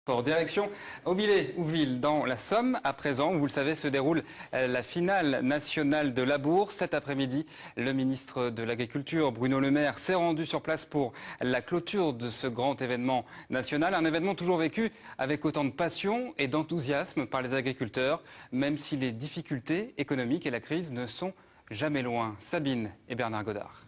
Direction Auvillers-Ouville dans la Somme. À présent, vous le savez, se déroule la finale nationale de Labour. Cet après-midi, le ministre de l'Agriculture, Bruno Le Maire, s'est rendu sur place pour la clôture de ce grand événement national. Un événement toujours vécu avec autant de passion et d'enthousiasme par les agriculteurs, même si les difficultés économiques et la crise ne sont jamais loin. Sabine et Bernard Godard.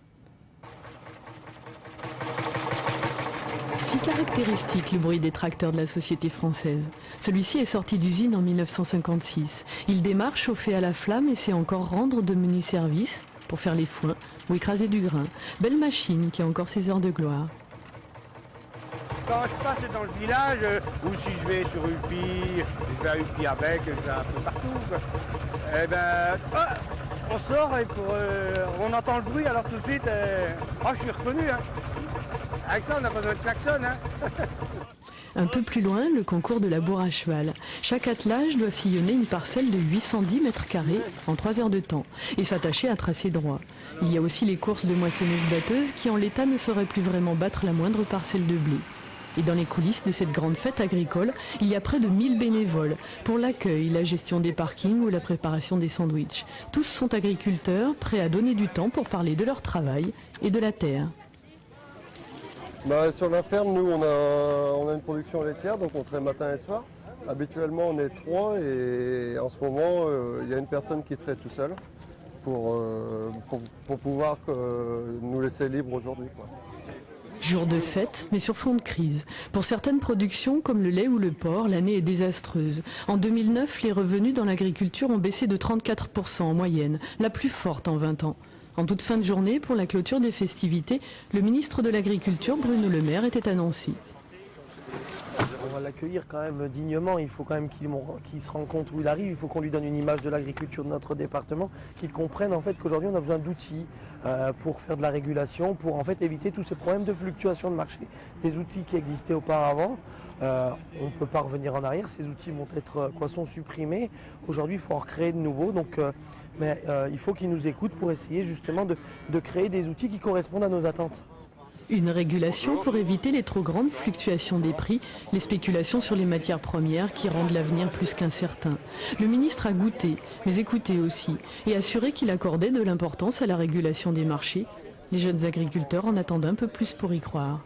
Si caractéristique le bruit des tracteurs de la société française. Celui-ci est sorti d'usine en 1956. Il démarre chauffé à la flamme et sait encore rendre de menus services pour faire les foins ou écraser du grain. Belle machine qui a encore ses heures de gloire. Quand je passe dans le village, ou si je vais sur Ulpi, je vais à Ulpi avec, je vais un peu partout, quoi. Eh ben, on sort et on entend le bruit, alors tout de suite, je suis reconnu. Hein. Avec ça, on n'a pas besoin de klaxon. Hein. Un peu plus loin, le concours de Labour à cheval. Chaque attelage doit sillonner une parcelle de 810 mètres carrés en 3 heures de temps et s'attacher à tracer droit. Il y a aussi les courses de moissonneuses-batteuses qui, en l'état, ne sauraient plus vraiment battre la moindre parcelle de blé. Et dans les coulisses de cette grande fête agricole, il y a près de 1000 bénévoles pour l'accueil, la gestion des parkings ou la préparation des sandwichs. Tous sont agriculteurs, prêts à donner du temps pour parler de leur travail et de la terre. Sur la ferme, nous, on a une production laitière, donc on traite matin et soir. Habituellement, on est 3 et en ce moment, il y a une personne qui traite tout seul pour pouvoir nous laisser libres aujourd'hui. Jour de fête, mais sur fond de crise. Pour certaines productions, comme le lait ou le porc, l'année est désastreuse. En 2009, les revenus dans l'agriculture ont baissé de 34% en moyenne, la plus forte en 20 ans. En toute fin de journée, pour la clôture des festivités, le ministre de l'Agriculture, Bruno Le Maire, était annoncé. On va l'accueillir quand même dignement, il faut quand même qu'il se rende compte où il arrive, il faut qu'on lui donne une image de l'agriculture de notre département, qu'il comprenne en fait qu'aujourd'hui on a besoin d'outils pour faire de la régulation, pour en fait éviter tous ces problèmes de fluctuation de marché. Des outils qui existaient auparavant, on ne peut pas revenir en arrière, ces outils sont supprimés. Aujourd'hui il faut en recréer de nouveaux, mais il faut qu'ils nous écoutent pour essayer justement de créer des outils qui correspondent à nos attentes. Une régulation pour éviter les trop grandes fluctuations des prix, les spéculations sur les matières premières qui rendent l'avenir plus qu'incertain. Le ministre a goûté, mais écouté aussi, et assuré qu'il accordait de l'importance à la régulation des marchés. Les jeunes agriculteurs en attendent un peu plus pour y croire.